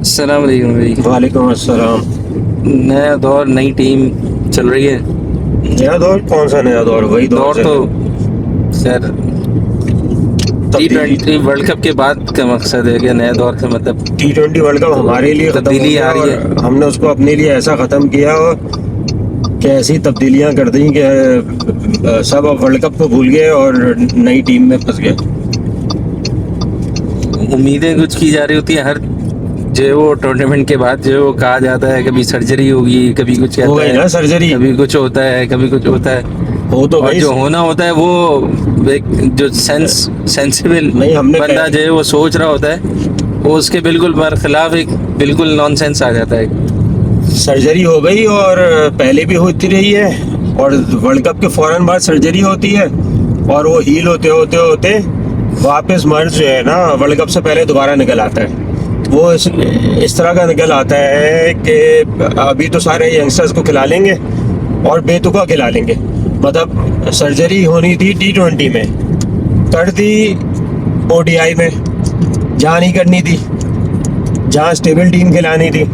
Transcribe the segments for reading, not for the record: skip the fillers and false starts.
अस्सलाम वालेकुम भाई। वालेकुम अस्सलाम। नया दौर, नई टीम चल रही है। नया दौर? कौन सा नया दौर? वही दौर दौर चल तो रहा सर तब्दीली। T20 वर्ल्ड कप के बाद का मकसद है कि नया दौर का मतलब T20 वर्ल्ड कप हमारे लिए खत्म हो तब्दीली गया आ रही और है। हमने उसको अपने लिए ऐसा खत्म किया कि ऐसी तब्दीलियां कर दी कि सब अब वर्ल्ड कप को भूल गए और नई टीम में फंस गए। उम्मीदें कुछ की जा रही होती है हर जो है वो टूर्नामेंट के बाद जो है वो कहा जाता है कभी सर्जरी होगी, कभी कुछ हो कहता गई ना है, सर्जरी? कभी कुछ होता है, कभी कुछ होता है। हो तो और गई। जो होना होता है वो एक जो सेंसिबल नहीं, हमने बंदा जो है वो सोच रहा होता है वो उसके बिल्कुल बरखिलाफ एक बिल्कुल नॉनसेंस आ जाता है। सर्जरी हो गई और पहले भी होती रही है और वर्ल्ड कप के फौरन बाद सर्जरी होती है और वो हील होते होते होते वापस मर्ज जो है ना वर्ल्ड कप से पहले दोबारा निकल आता है। वो इस तरह का निकल आता है कि अभी तो सारे यंगस्टर्स को खिला लेंगे और बेतुका खिला लेंगे। मतलब सर्जरी होनी थी T20 में, कर दी ODI में, जहाँ नहीं करनी थी, जहाँ स्टेबल टीम खिलानी थी।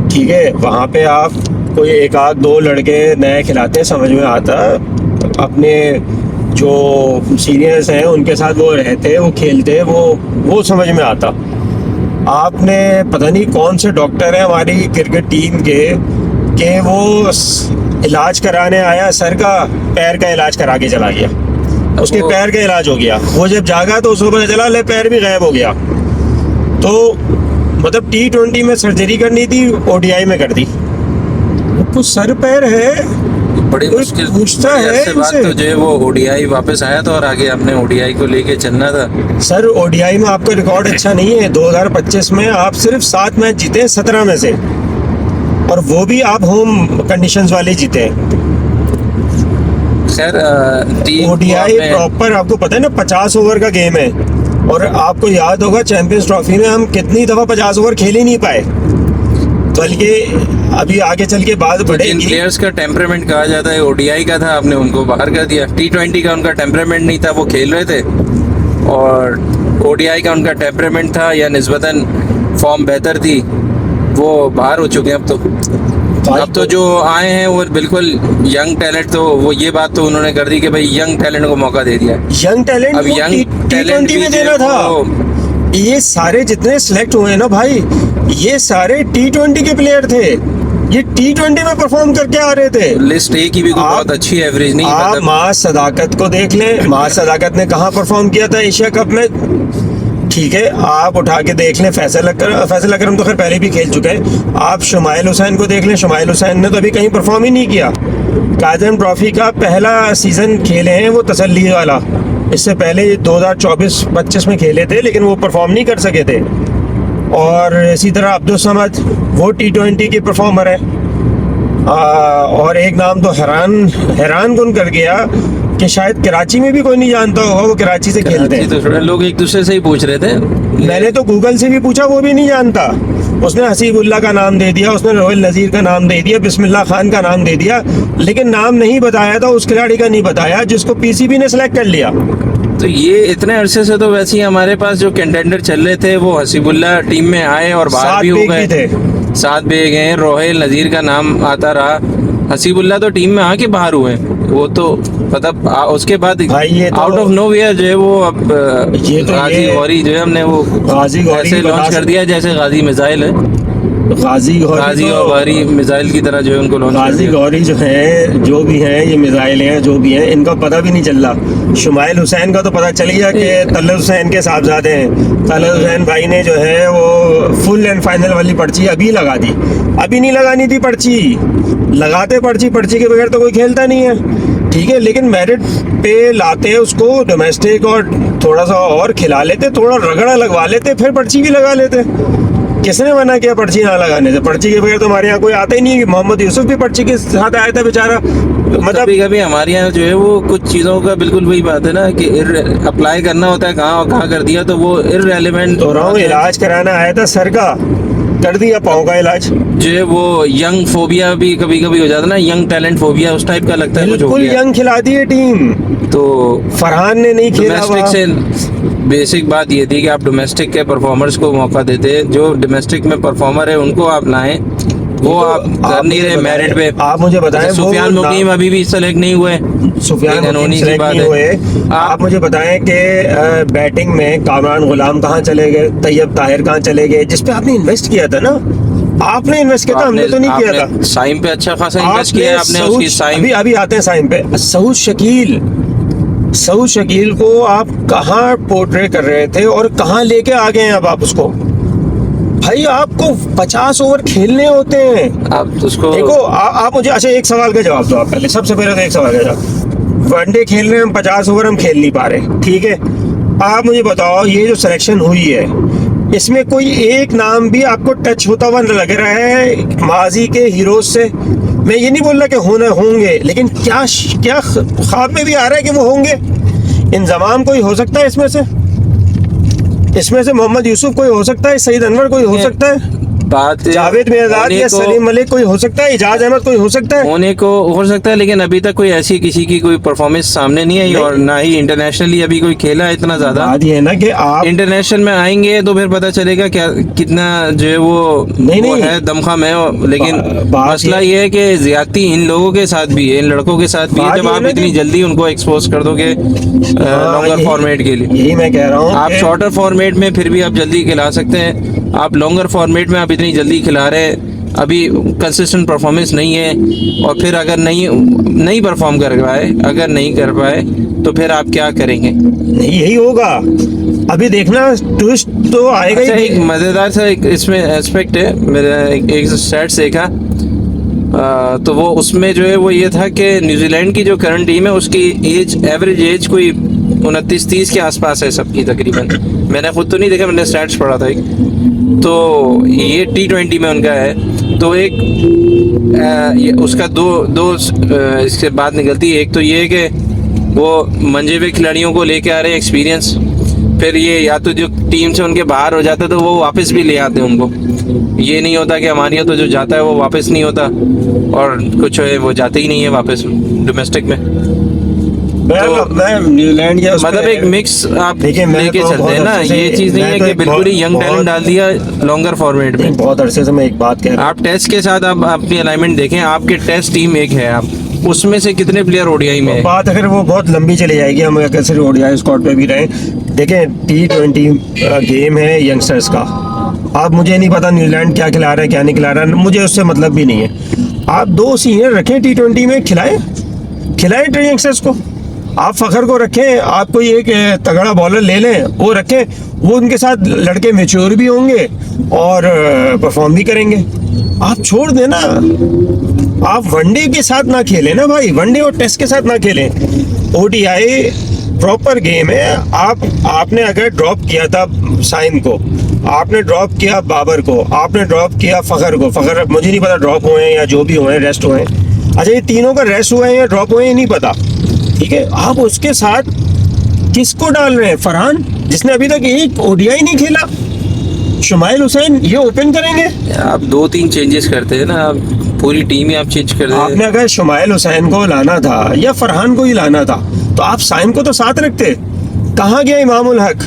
ठीक है, वहाँ पे आप कोई एक आध दो लड़के नए खिलाते हैं, समझ में आता। अपने जो सीनियर्स हैं उनके साथ वो रहते, वो खेलते, वो समझ में आता। आपने पता नहीं कौन से डॉक्टर हैं हमारी क्रिकेट टीम के कि वो इलाज कराने आया, सर का पैर का इलाज करा के चला गया। उसके पैर का इलाज हो गया, वो जब जागा तो उसको पता चला ले पैर भी गायब हो गया। तो मतलब T20 में सर्जरी करनी थी, ODI में कर दी। कुछ सर पैर है, बड़ी कोई मुश्किल पूछता बड़ी है हद से बात इनसे। तो जो है वो ODI वापस आया था और आगे अपने ODI को लेके चलना था। सर ODI में आपका रिकॉर्ड अच्छा नहीं है। 2025 में आप सिर्फ 7 मैच जीते 17 में से, और वो भी आप होम कंडीशंस वाले जीते हैं। खैर टीम ODI प्रॉपर आपको पता है ना 50 ओवर का गेम है, और आपको याद होगा चैंपियंस ट्रॉफी में हम कितनी दफा 50 ओवर खेल ही नहीं पाए, बल्कि अभी आगे चल के बात जिन बढ़ेगी। प्लेयर्स का टेम्परामेंट कहा जाता है ODI का था, आपने उनको बाहर कर दिया। T20 का उनका टेम्परामेंट नहीं था, वो खेल रहे थे, और ODI का उनका टेम्परामेंट था या निस्बतन फॉर्म बेहतर थी, वो बाहर हो चुके हैं अब तो जो आए हैं वो बिल्कुल यंग टैलेंट। तो वो ये बात तो उन्होंने कर दी कि भाई यंग टैलेंट को मौका दे दिया। यंग टैलेंट अब यंग टैलेंट T20 में देना था। ये सारे जितने सिलेक्ट हुए हैं ना भाई, ये सारे T20 के प्लेयर थे, ये T20 में परफॉर्म करके आ रहे थे। लिस्ट ए की भी कोई बहुत अच्छी एवरेज नहीं आप मतलब। माँ सदाकत को देख लें, माँ सदाकत ने कहाँ परफॉर्म किया था एशिया कप में। ठीक है, आप उठा के देख लें फैसल अकरम तो खैर पहले भी खेल चुके हैं। आप शुमाइल हुसैन को देख लें, शुमाइल हुसैन ने तो अभी कहीं परफॉर्म ही नहीं किया। काज़म ट्रॉफी का पहला सीजन खेले हैं वो तसल्ली वाला, इससे पहले 2024-25 में खेले थे लेकिन वो परफॉर्म नहीं कर सके थे। और इसी तरह अब्दुल समद, वो T20 के परफॉर्मर है। और एक नाम तो हैरान कौन कर गया कि शायद कराची में भी कोई नहीं जानता होगा, वो कराची से खेलते हैं। तो थोड़ा लोग एक दूसरे से ही पूछ रहे थे, मैंने तो गूगल से भी पूछा, वो भी नहीं जानता। उसने हसीबुल्ला का नाम दे दिया, उसने रोहिल नज़ीर का नाम दे दिया, बिस्मिल्लाह खान का नाम दे दिया, लेकिन नाम नहीं बताया था उस खिलाड़ी का, नहीं बताया जिसको PCB ने सेलेक्ट कर लिया। तो ये इतने अरसे से तो वैसे ही हमारे पास जो कंटेंडर चल रहे थे वो हसीबुल्ला टीम में आए और बाहर भी हो गए, 7 बेग हैं, रोहिल नज़ीर का नाम आता रहा, हसीबुल्ला तो टीम में आके बाहर हुए। वो तो मतलब उसके बाद आउट ऑफ नोवेयर जो है वो अब गाजी गौरी जो है हमने वो गाजी गौरी ऐसे लॉन्च कर दिया जैसे गाजी मिसाइल है। गाजी और गौरी मिसाइल की तरह जो है उनको लॉन्च गाजी गौरी जो है, जो भी है ये मिसाइल हैं, जो भी हैं, इनका पता भी नहीं चल रहा। शुमाइल हुसैन का तो पता चल गया कि तलत हुसैन के साहबजादे हैं। तलत हुसैन भाई ने जो है वो फुल एंड फाइनल वाली पर्ची अभी लगा दी। अभी नहीं लगानी थी पर्ची, लगाते पर्ची के बगैर तो कोई खेलता नहीं है। ठीक है, लेकिन मेरिट पे लाते उसको डोमेस्टिक और थोड़ा सा और खिला लेते, थोड़ा रगड़ा लगवा लेते, फिर पर्ची भी लगा लेते। किसने मना किया पर्ची ना लगाने से? पर्ची के बगैर तो हमारे यहाँ कोई आता ही नहीं है। मोहम्मद यूसुफ भी पर्ची के साथ आया था बेचारा। मतलब कभी हमारे यहाँ जो है वो कुछ चीज़ों का बिल्कुल वही बात है ना कि अप्लाई करना होता है कहाँ और कहाँ कर दिया तो वो इररेलेवेंट तो रहा हूँ, इलाज कराना आया था सर का, कर दिया पाँव का इलाज। जो है वो यंग फोबिया भी कभी कभी हो जाता है ना, यंग टैलेंट फोबिया, उस टाइप का लगता है कुछ हो बिल्कुल गया। यंग खिलाती है टीम। तो फरहान ने नहीं खेला डोमेस्टिक वहाँ। से बेसिक बात ये थी कि आप डोमेस्टिक के परफॉर्मर्स को मौका देते, जो डोमेस्टिक में परफॉर्मर है उनको आप लाएं, वो आप कर नहीं रहे मेरिट पे। आप मुझे बताएं, जैसे सुफियान मुकीम अभी भी सेलेक्ट नहीं हुए, सुफियान एक मुकीम अनहोनी सी सेलेक्ट बात नहीं है। हुए। आप मुझे बताएं कि बैटिंग में कामरान गुलाम कहाँ चले गए, तैयब ताहिर कहाँ चले गए, जिसपे आपने इन्वेस्ट किया था ना। आपने इन्वेस्ट किया था, हमने तो नहीं किया था। साइम पे अच्छा खासा इन्वेस्ट किया है आपने, उसकी साइम। अभी अभी आते हैं साइम पे। सऊद शकील को आप कहाँ पोर्ट्रे कर रहे थे और कहाँ लेके आ गए हैं अब आप उसको। भाई आपको 50 ओवर खेलने होते हैं। आप उसको देखो आप मुझे अच्छा एक सवाल का जवाब दो आप पहले, सबसे पहले तो एक सवाल का जवाब। वनडे खेल रहे हैं हम, 50 ओवर हम खेल नहीं पा रहे, ठीक है। आप मुझे बताओ, ये जो सिलेक्शन हुई है इसमें कोई एक नाम भी आपको टच होता हुआ लग रहा है माजी के हीरोज से? मैं ये नहीं बोल रहा कि होंगे, लेकिन क्या क्या ख्वाब में भी आ रहा है कि वो होंगे? इंजमाम कोई हो सकता है इसमें से मोहम्मद यूसुफ कोई हो सकता है, सईद अनवर कोई हो सकता है, बात जावेद मिर्जाद या सलीम मलिक कोई हो सकता है, इजाज अहमद कोई हो सकता है। होने को हो सकता है, लेकिन अभी तक कोई ऐसी किसी की कोई परफॉर्मेंस सामने नहीं आई, और ना ही इंटरनेशनली अभी कोई खेला है इतना ज्यादा। बात ये है ना कि आप इंटरनेशनल में आएंगे तो फिर पता चलेगा क्या कितना जो है वो नहीं। है दमखम है, लेकिन बात मसला ये है कि ज्यादती इन लोगों के साथ भी है, इन लड़कों के साथ भी है, बात जब ये है आप ना इतनी कि- जल्दी उनको एक्सपोज कर दोगे लॉन्गर फॉर्मेट के लिए। यही मैं कह रहा हूँ आप कि- शॉर्टर फॉर्मेट में फिर भी आप जल्दी खिला सकते हैं, आप लॉन्गर फॉर्मेट में आप इतनी जल्दी खिला रहे हैं, अभी कंसिस्टेंट परफॉर्मेंस नहीं है, और फिर अगर नहीं परफॉर्म कर पाए तो फिर आप क्या करेंगे? नहीं यही होगा। अभी देखना ट्विस्ट तो आएगा अच्छा, ही। एक मजेदार सा एक इसमें एस्पेक्ट है, मेरा एक स्टैट्स देखा, तो वो उसमें जो है वो ये था कि न्यूजीलैंड की जो करंट टीम है उसकी एवरेज एज कोई 29-30 के आसपास है सबकी तकरीबन। मैंने खुद तो नहीं देखा, मैंने स्टैट्स पढ़ा था एक, तो ये T20 में उनका है। तो एक ये उसका दो इसके बाद निकलती है। एक तो ये है कि वो मंजे हुए खिलाड़ियों को लेके आ रहे हैं एक्सपीरियंस, फिर ये या तो जो टीम से उनके बाहर हो जाता है तो वो वापस भी ले आते हैं उनको। ये नहीं होता कि हमारे यहाँ तो जो जाता है वो वापस नहीं होता, और कुछ है वो जाते ही नहीं है वापस डोमेस्टिक में। मैं न्यूजीलैंड या उस मतलब पे- एक मिक्स आप देखिए, मैं लेके तो चलते बहुत हैं ना, अरसे से- ये चीज नहीं मैं है तो कि एक बिल्कुल ही बहुत- यंग टैलेंट बहुत- डाल दिया लॉन्गर फॉर्मेट में। बहुत अरसे से मैं एक बात कह रहा हूँ। आप टेस्ट के साथ आप अपनी अलाइनमेंट देखें, आपके टेस्ट टीम एक है, आप उसमें से कितने प्लेयर ओडीआई में है? बात अगर वो बहुत लंबी चली जाएगी, हम अगर सिर्फ ओडीआई स्क्वाड पे भी रहें। देखें T20 गेम है यंगस्टर्स का। अब मुझे नहीं पता न्यूजीलैंड क्या खिला रहा है क्या नहीं खिला रहा है, मुझे उससे मतलब भी नहीं है। आप 2 सीनियर रखें T20 में, खिलाएं यंगस्टर्स को। आप फखर को रखें, आप कोई एक तगड़ा बॉलर ले लें, वो रखें, वो उनके साथ लड़के मेच्योर भी होंगे और परफॉर्म भी करेंगे। आप छोड़ देना, आप वनडे के साथ ना खेलें ना भाई, वनडे और टेस्ट के साथ ना खेलें। ओडीआई प्रॉपर गेम है। आपने अगर ड्रॉप किया था साइम को, आपने ड्रॉप किया बाबर को, आपने ड्रॉप किया फखर को। फखर मुझे नहीं पता ड्रॉप हुए हैं या जो भी हुए हैं, रेस्ट हुए हैं। अच्छा, ये तीनों का रेस्ट हुए हैं या ड्रॉप हुए हैं नहीं पता, ठीक है। आप उसके साथ किसको डाल रहे हैं? फरहान, जिसने अभी तक एक ओडीआई नहीं खेला, शुमाइल हुसैन, ये ओपन करेंगे। आप 2-3 चेंजेस करते हैं ना, आप पूरी टीम ही आप चेंज कर आपने दें। अगर शुमाइल हुसैन को लाना था या फरहान को ही लाना था तो आप साइम को तो साथ रखते। कहाँ गया इमामुल हक,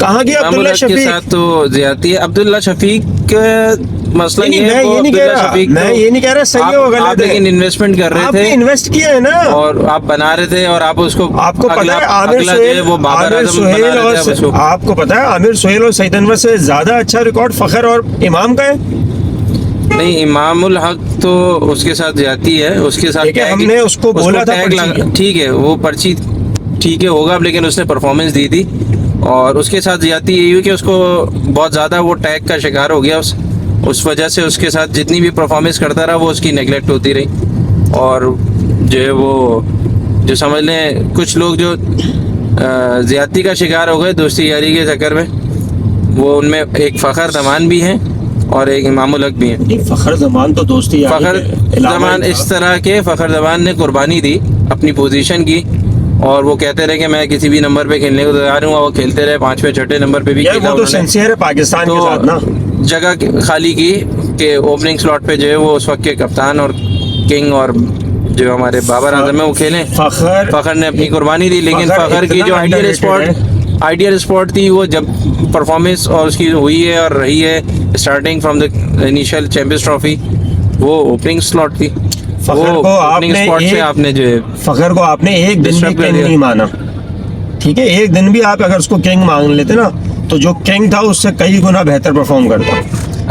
कहाँ गया अब्दुल्ला के शफीक? साथ तो ज्यादती है। अब्दुल्ला शफीक का मसला नहीं, ये है, मैं वो ये नहीं कह अब्दुल्ला रहा, शफीक मैं तो ये नहीं कह रहा सही है वो आप गलत लेकिन है। इन्वेस्टमेंट कर रहे आपने थे इन्वेस्ट किया है ना, और आप बना रहे थे, और आप उसको आपको पता है अगला जो है वो बाबर आमिर आजम बना सुहेल रहे थे, आप उसको। और आपको पता है आमिर सुहेल और सईद अनवर से ज्यादा अच्छा रिकॉर्ड फखर और इमाम का है। नहीं, इमामुल हक तो उसके साथ जाती है, उसके साथ देखिए, tag- हमने उसको बोला था tag पर्ची लगा- की। ठीक है, वो पर्ची ठीक है होगा, लेकिन उसने परफॉर्मेंस दी थी, और उसके साथ जाती यही हुई कि उसको बहुत ज़्यादा वो टैग का शिकार हो गया। उस वजह से उसके साथ जितनी भी परफॉर्मेंस करता रहा वो उसकी नेगलेक्ट होती रही, और जो है वो जो समझ लें कुछ लोग जो ज़्यादती का शिकार हो गए दोस्ती यारी के चक्कर में, वो उनमें एक फ़खर जमान भी हैं और एक इमामुल हक भी हैं। नहीं, फखर जमान तो दोस्ती यारी फ़खर के अलावा जमान ही इस था। तरह के फ़खर जमान ने कुर्बानी दी अपनी पोजीशन की, और वो कहते रहे कि मैं किसी भी नंबर पे खेलने को तैयार हूँ, वो खेलते रहे 5वें 6ठे नंबर पे भी यार खेला वो तो उन्होंने। सिंसियर है पाकिस्तान के साथ ना। जगह खाली की कि ओपनिंग स्लॉट पे जो है वो उस वक्त के कप्तान और किंग और जो हमारे बाबर आजम है वो खेलें। फ़खर ने अपनी कुर्बानी दी, लेकिन फ़खर की जो आइडियल स्पॉट थी वो जब परफॉर्मेंस और उसकी हुई है और रही है starting from the initial champions trophy, वो ओपनिंग स्लॉट थी। फ़खर को आपने जो है फ़खर को आपने एक दिन भी किंग नहीं माना, ठीक है। एक दिन भी आप अगर उसको किंग मान लेते ना, तो जो किंग था उससे कई गुना बेहतर परफॉर्म करता।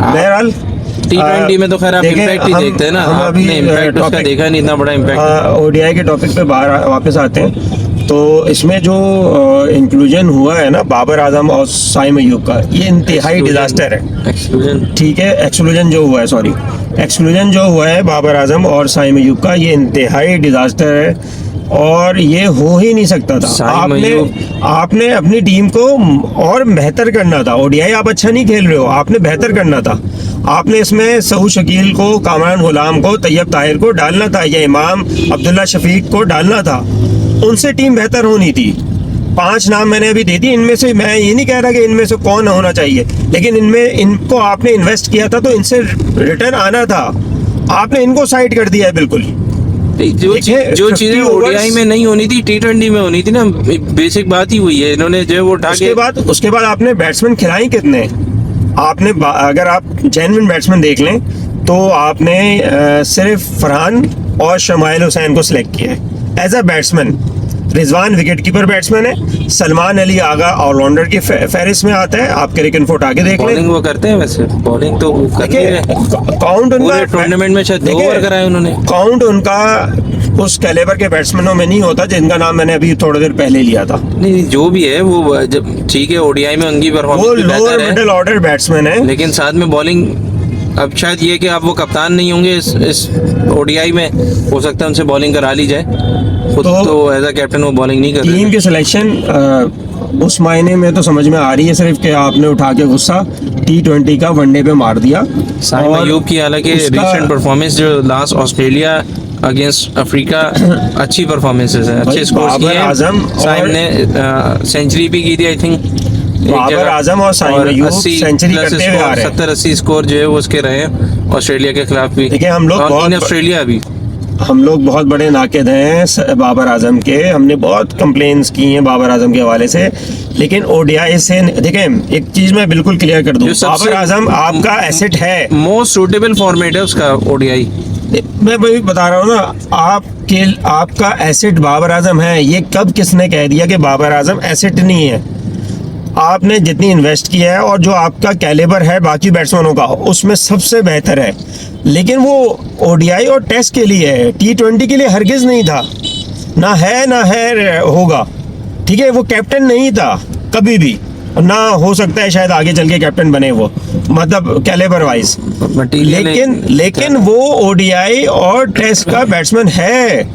बहरहाल T20 में तो खैर आप इम्पैक्ट ही देखते हैं ना, आपने इम्पैक्ट उसका देखा नहीं, इतना बड़ा इम्पैक्ट। ओडीआई के टॉपिक पे वापस आते हैं, तो इसमें जो इंक्लूजन हुआ है ना बाबर आजम और साइम अयूब का, ये इंतहाई डिजास्टर है, ठीक है। एक्सक्लूजन जो हुआ है बाबर आजम और साइम अयूब का, ये इंतहाई डिजास्टर है और ये हो ही नहीं सकता था। आपने अपनी टीम को और बेहतर करना था। ओडीआई आप अच्छा नहीं खेल रहे हो, आपने बेहतर करना था। आपने इसमें सऊद शकील को, कामरान गुलाम को, तैयब ताहिर को डालना था या इमाम अब्दुल्ला शफीक को डालना था, उनसे टीम बेहतर होनी थी। 5 नाम मैंने अभी दे दी, इनमें से मैं ये नहीं कह रहा कि इनमें से कौन होना चाहिए, लेकिन इनको आपने इन्वेस्ट किया था तो इनसे रिटर्न आना था। आपने इनको साइड कर दिया है बिल्कुल। जो चीजें ओडीआई में नहीं होनी थी T20 में होनी थी ना, बेसिक बात ही हुई है। इन्होंने जो वो उठा के उसके बाद आपने बैट्समैन खिलाए कितने? आपने अगर आप जेन्युइन बैट्समैन देख लें तो आपने सिर्फ फरहान और शमाइल हुसैन को सिलेक्ट किया है as a batsman. Rizwan wicket keeper batsman है, सलमान अली आगा ऑलराउंडर की फहरिस्त में आता है। आप क्रिकेट इन्फो उठा के देख लें, बॉलिंग वो करते हैं, वैसे बॉलिंग तो करते हैं। काउंट उनका टूर्नामेंट में शायद 2 ओवर कराए उन्होंने। काउंट उनका उस कैलेबर के बैट्समैनों में नहीं होता जिनका नाम मैंने अभी थोड़ी देर पहले लिया था। नहीं, जो भी है वो जब ठीक है, ओडीआई में उनकी परफॉर्मेंस भी बेहतर है, मिडिल ऑर्डर बैट्समैन है, लेकिन साथ में बॉलिंग, अब शायद ये कि आप वो कप्तान नहीं होंगे इस ओडीआई में, हो सकता है उनसे बॉलिंग करा ली जाए। खुद तो एज अ कैप्टन वो बॉलिंग नहीं कर रहे। टीम की सिलेक्शन उस मायने में तो समझ में आ रही है सिर्फ कि आपने उठा के गुस्सा T20 का वनडे पे मार दिया। साइम अयूब की हालांकि रिसेंट परफॉर्मेंस जो लास्ट ऑस्ट्रेलिया अगेंस्ट अफ्रीका अच्छी परफॉर्मेंसेस है, अच्छे स्कोर्स किए हैं। साइम ने सेंचुरी भी की थी, आई थिंक। बाबर आजम और साइम अयूब सेंचुरी करते हुए आ रहे हैं। 70-80 स्कोर जो है वो उसके रहे हैं ऑस्ट्रेलिया के खिलाफ भी। देखिए हम लोग बहुत बड़े नाक़िद हैं बाबर आजम के, हमने बहुत कंप्लेंट्स की हैं बाबर आजम के हवाले से, लेकिन ओडीआई से देखें एक चीज मैं बिल्कुल क्लियर कर दूं, बाबर आजम आपका एसेट है, मोस्ट सूटेबल फॉर्मेट है उसका ओडीआई। मैं वही बता रहा हूँ ना, आपका एसेट बाबर आजम है। ये कब किसने कह दिया कि बाबर आजम एसेट नहीं है? आपने जितनी इन्वेस्ट किया है और जो आपका कैलिबर है बाकी बैट्समैनों का, उसमें सबसे बेहतर है, लेकिन वो ओडीआई और टेस्ट के लिए है, T20 के लिए हरगिज नहीं था, ना है होगा, ठीक है। वो कैप्टन नहीं था कभी भी, ना हो सकता है शायद आगे चल के कैप्टन बने वो, मतलब कैलिबर वाइज, लेकिन वो ओडीआई और टेस्ट का बैट्समैन है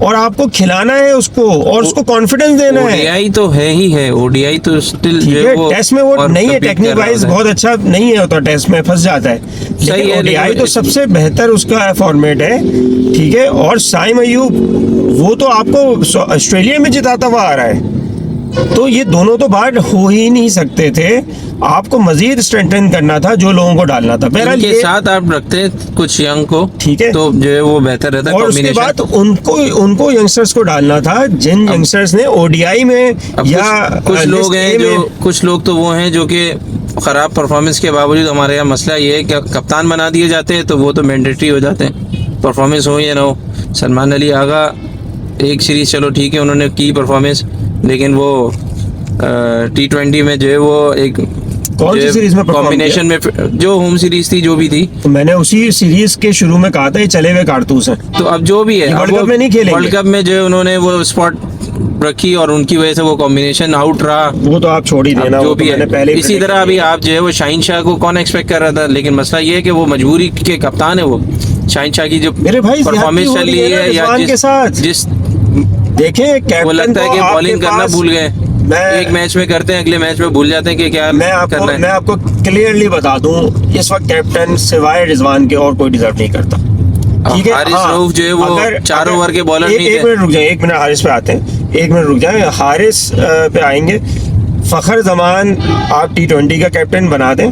और आपको खिलाना है उसको और उसको कॉन्फिडेंस देना है। ओडीआई तो है ही है, ओडीआई तो स्टिल टेस्ट में वो नहीं है, टेक्निक वाइज बहुत अच्छा नहीं है होता, टेस्ट में फंस जाता है, लेकिन ओडीआई तो सबसे बेहतर उसका फॉर्मेट है, ठीक है। और साइम अयूब वो तो आपको ऑस्ट्रेलिया में जिताता हुआ आ रहा है, तो ये दोनों तो बाहर हो ही नहीं सकते थे। आपको मजीद स्ट्रेंथन करना था, जो लोगों को डालना था। बहरहाल के साथ आप रखते हैं कुछ यंग को, ठीक है, तो जो है वो बेहतर रहता है। और उसके बाद उनको यंगस्टर्स को डालना था, जिन यंगस्टर्स ने ओडीआई में या कुछ लोग हैं जो, कुछ लोग तो वो हैं जो कि खराब परफॉर्मेंस के बावजूद, हमारे यहाँ मसला ये है कि कप्तान बना दिए जाते हैं तो वो तो मैंडेटरी हो जाते हैं, परफॉर्मेंस हो या ना हो। सलमान अली आगा एक सीरीज चलो ठीक है उन्होंने की परफॉर्मेंस, लेकिन वो T20 में जो है वो एक कौन सी सीरीज में कॉम्बिनेशन में जो होम सीरीज थी जो भी थी, तो मैंने उसी सीरीज के शुरू में कहा था ये चले हुए कारतूस हैं। तो अब जो भी है वर्ल्ड कप में नहीं खेलेंगे, वर्ल्ड कप में जो है उन्होंने वो स्पॉट रखी और उनकी वजह से वो कॉम्बिनेशन आउट रहा। वो तो आप छोड़ ही देना, जो भी है पहले इसी तरह अभी आप जो है वो शाहीन शाह को कौन एक्सपेक्ट कर रहा था, लेकिन मसला ये है कि वो मजबूरी के कप्तान है। वो शाहीन शाह की जो परफॉर्मेंस चल रही है या जिस देखें, वो लगता है कि बॉलिंग करना भूल गए, एक मैच में करते हैं अगले मैच में भूल जाते हैं कि क्या करना है। मैं आपको क्लियरली बता दूं, इस वक्त कैप्टन सिवाय रिजवान के और कोई डिजर्व नहीं करता, ठीक है। हारिस रऊफ जो है वो 4 ओवर के बॉलर नहीं थे। एक मिनट रुक जाए, 1 मिनट हारिस पे आते हैं, 1 मिनट रुक जाए, हारिस पे आएंगे। फखर जमान आप T20 का कैप्टन बना दें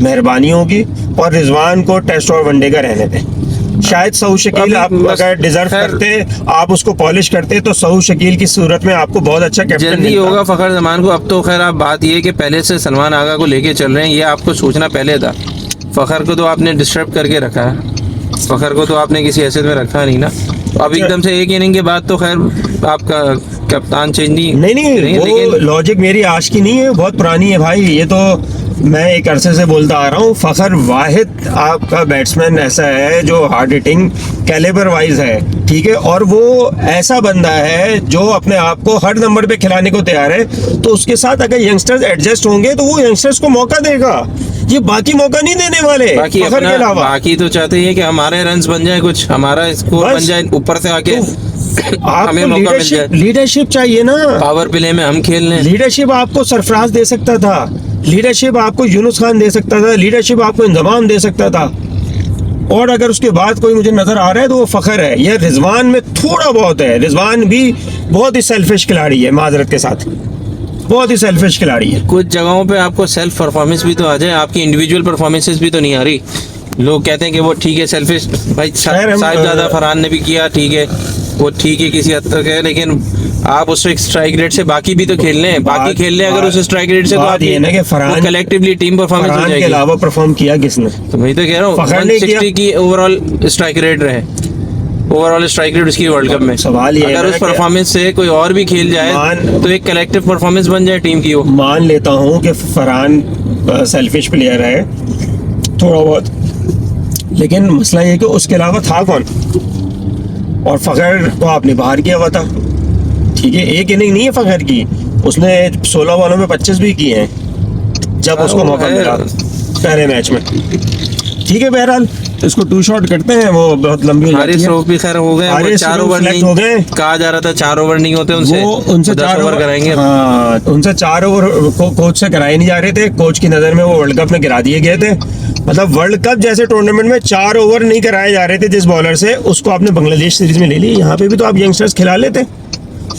मेहरबानी होगी, और रिजवान को टेस्ट और वनडे का रहने दें। शायद सऊद शकील अभी आप बस अगर डिजर्व खैर- करते, आप उसको पॉलिश करते, तो सऊद शकील की सूरत में आपको बहुत अच्छा कैप्टन जल्दी मिलता। होगा फखर जमान को। अब तो खैर आप बात ये है कि पहले से सलमान आगा को लेके चल रहे हैं, ये आपको सोचना पहले था। फखर को तो आपने डिस्टर्ब करके रखा है, फखर को तो आपने किसी हैसियत में रखा नहीं ना। तो अब एकदम से एक इनिंग के बाद तो खैर आपका कप्तान चेंज नहीं, वो लेकिन लॉजिक मेरी आज की नहीं है, बहुत पुरानी है भाई। ये तो मैं एक अरसे से बोलता आ रहा हूँ, फखर वाहिद आपका बैट्समैन ऐसा है जो हार्ड हिटिंग कैलिबर वाइज है, ठीक है, और वो ऐसा बंदा है जो अपने आप को हर नंबर पे खिलाने को तैयार है। तो उसके साथ अगर यंगस्टर्स एडजस्ट होंगे तो वो यंगस्टर्स को मौका देगा, ये बाकी मौका नहीं देने वाले बाकी फखर के अपना अलावा। बाकी तो चाहते हैं कि हमारे रन्स बन जाए, कुछ हमारा स्कोर बस। बन जाए ऊपर से आके, हमें आपको मौका मिल जाए। लीडरशिप चाहिए ना। पावर प्ले में हम खेल रहे हैं। लीडरशिप आपको सरफराज दे सकता था, लीडरशिप आपको यूनुस खान दे सकता था, लीडरशिप आपको इंजमाम दे सकता था, और अगर उसके बाद कोई मुझे नजर आ रहा है तो वो फखर है। यह रिजवान में थोड़ा बहुत है, रिजवान भी बहुत ही सेल्फिश खिलाड़ी है, माजरत के साथ बहुत ही सेल्फिश खिलाड़ी है। कुछ जगहों पे आपको सेल्फ परफॉर्मेंस भी तो आ जाए, आपकी इंडिविजुअल परफॉर्मेंसेस भी तो नहीं आ रही। लोग कहते हैं कि वो ठीक है सेल्फिश, भाई खैर हम, साहिबजादा फरहान ने भी किया, ठीक है वो ठीक है किसी हद तक है, लेकिन आप उस स्ट्राइक रेट से बाकी भी तो खेल रहे हैं, बाकी खेल रहे हैं अगर उस स्ट्राइक रेट से तो बात ये है ना कि आपकी कलेक्टिवली टीम परफॉर्मेंस हो फरहान के जाएगी। अलावा परफॉर्म किया किसने? तो मैं तो कह रहा हूँ फखर ने 160 की ओवरऑल स्ट्राइक रेट रहे, ओवरऑल स्ट्राइक रेट उसकी वर्ल्ड कप में। सवाल ये है अगर ना उस कि- परफॉर्मेंस से कोई और भी खेल जाए मान- तो एक कलेक्टिव परफॉर्मेंस बन जाए टीम की वो। मान लेता हूँ कि फरहान सेल्फिश प्लेयर है थोड़ा बहुत, लेकिन मसला ये कि उसके अलावा था कौन? और फखर को आपने बाहर किया हुआ था, ठीक है, एक इनिंग नहीं है फखर की, उसने 16 बॉलों में 25 भी किए हैं जब उसको वो मौका है। मिला पहले मैच में, ठीक है। बहरहाल इसको 2 शॉट करते हैं, वो बहुत लंबी हो हारिस जाती है। रऊफ भी खैर हो गए, वो हारिस 4 रऊफ ओवर select नहीं हो गए। कहा जा रहा था, 4 ओवर नहीं होते उनसे, वो उनसे 10 4 ओवर कराएंगे। हाँ, उनसे 4 ओवर कोच से कराए नहीं जा रहे थे, कोच की नज़र में वो वर्ल्ड कप में गिरा दिए गए थे। मतलब वर्ल्ड कप जैसे टूर्नामेंट में 4 ओवर नहीं कराए जा रहे थे जिस बॉलर से, उसको आपने बांग्लादेश सीरीज में ले लिया। यहाँ पे भी तो आप यंगस्टर्स खिला लेते,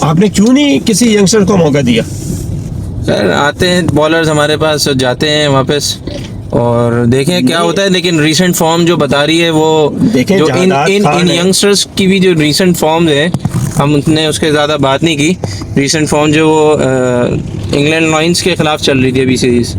आपने क्यों नहीं किसी यंगस्टर को मौका दिया? खैर आते हैं बॉलर्स हमारे पास, जाते हैं वापस और देखें क्या होता है। लेकिन रीसेंट फॉर्म जो बता रही है वो देखें, जो इन जहादात इन खान इन है। यंगस्टर्स की भी जो रीसेंट फॉर्म है, हम उतने उसके ज़्यादा बात नहीं की। रीसेंट फॉर्म जो वो इंग्लैंड लायंस के खिलाफ चल रही थी अभी सीरीज,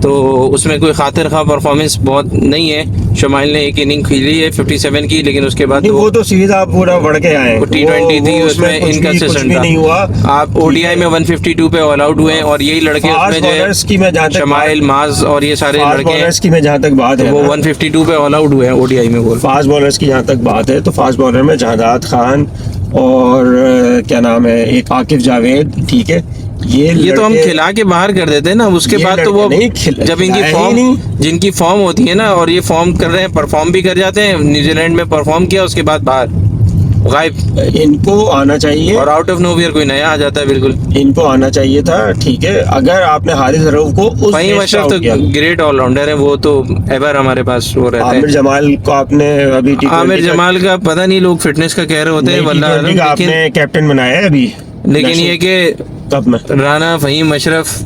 तो उसमें कोई खातिर खा परफॉर्मेंस बहुत नहीं है। शुमाइल ने एक इनिंग खेली है 57 की, लेकिन उसके बाद नहीं, वो तो सीरीज आप पूरा बढ़ के आए हैं। वो T20 थी, वो उसमें कुछ भी इनकंसिस्टेंट था। नहीं हुआ। आप ओडीआई में 152 पे ऑल आउट हुए हैं, और यही लड़के फास्ट उसमें जो बॉलर्स की मैं जहाँ है तक शमाइल माज और ये सारे फास्ट लड़के हैं, बॉलर्स की मैं जहाँ तक बात है वो ना, 152 पे ऑल आउट हुए हैं ओडीआई में। बोल फास्ट बॉलर्स की जहाँ तक बात है तो फास्ट बॉलर में जहादात खान और क्या नाम है, एक आकिफ जावेद, ठीक है, ये तो हम लड़के- खिला के बाहर कर देते हैं ना, उसके ये बाद तो वो लड़के नहीं जब इनकी खिलाए ही फॉर्म नहीं। जिनकी फॉर्म होती है ना, और ये फॉर्म कर रहे हैं, परफॉर्म भी कर जाते हैं। न्यूजीलैंड में परफॉर्म किया, उसके बाद बाहर गायब, इनको आना चाहिए, और आउट ऑफ नोवेयर कोई नया आ जाता है बिल्कुल। इनको आना चाहिए था, ठीक है। अगर आपने हारिस रऊफ को उस फहीम मैच अशरफ आउट तो किया, ग्रेट ऑलराउंडर है, वो तो एवर हमारे पास वो रहते आमिर हैं। जमाल को आपने अभी आमिर जमाल का पता नहीं, लोग फिटनेस का कह रहे होते हैं वल्लाह आलम, का लेकिन आपने कैप्टन बनाया है अभी, लेकिन ये कि कब में राना फहीम अशरफ,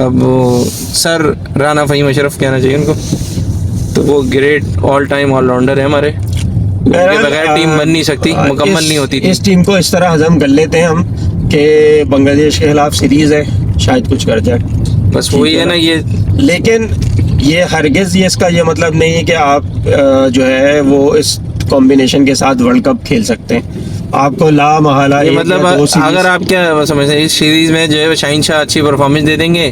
अब वो सर राना फहीम अशरफ कहना चाहिए उनको, तो वो ग्रेट ऑल टाइम ऑलराउंडर है हमारे, उनके बगैर टीम बन नहीं सकती, मुकम्मल नहीं होती थी। इस टीम को इस तरह हजम कर लेते हैं हम कि बांग्लादेश के खिलाफ सीरीज है, शायद कुछ कर जाए, बस वही है ना ये। लेकिन ये हरगिज ये इसका ये मतलब नहीं है कि आप जो है वो इस कॉम्बिनेशन के साथ वर्ल्ड कप खेल सकते हैं। आपको ला महाला ये एक मतलब या दो सीरीज- अगर आप क्या समझते हैं, इस सीरीज में जो है शाहीन शाह अच्छी परफॉर्मेंस दे देंगे,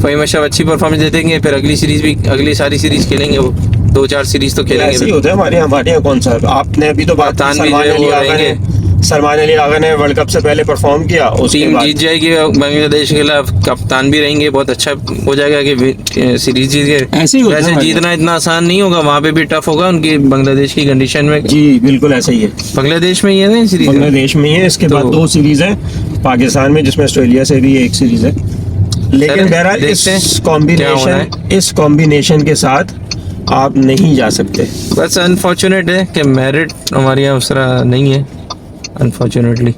फहीम अशरफ अच्छी परफॉर्मेंस दे देंगे, फिर अगली सीरीज भी, अगली सारी सीरीज खेलेंगे वो, 2-4 सीरीज तो ऐसे ही खेलेंगे। होता है हमारे यहाँ कौन सा, आपने अभी तो बात की, कप्तान भी जो है वो रहेंगे। सलमान अली आगा ने वर्ल्ड कप से पहले परफॉर्म किया, उसके टीम बाद जीत जाएगी बांग्लादेश के खिलाफ, कप्तान भी रहेंगे, बहुत अच्छा हो जाएगा कि सीरीज जीत गए। ऐसे ही होता है वैसे हमारे जीतना इतना आसान नहीं होगा, वहाँ पे भी टफ होगा उनकी बांग्लादेश की कंडीशन में। जी बिल्कुल ऐसा ही है। बांग्लादेश में ही है ना सीरीज, बांग्लादेश में ही है, इसके बाद तो- 2 सीरीज है पाकिस्तान में, जिसमें ऑस्ट्रेलिया से भी एक सीरीज है। लेकिन चलें, बहरहाल देखते हैं इस कॉम्बिनेशन के साथ आप नहीं जा सकते। बस अनफॉर्चुनेट है कि मेरिट हमारे यहाँ उस तरह नहीं है, अनफॉर्चुनेटली।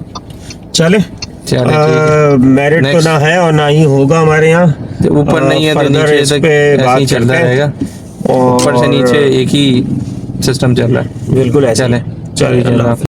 चले चलो ठीक है। मेरिट तो Next. ना है और ना ही होगा हमारे यहाँ। तो ऊपर नहीं है तो further नीचे इस तक पे ऐसे बात ही चलता करते हैं। रहेगा। ऊपर से और नीचे एक ही सिस्टम चल रहा है। बिल्कुल ऐसे ही। चले चलिए, अल्लाह हाफिज़।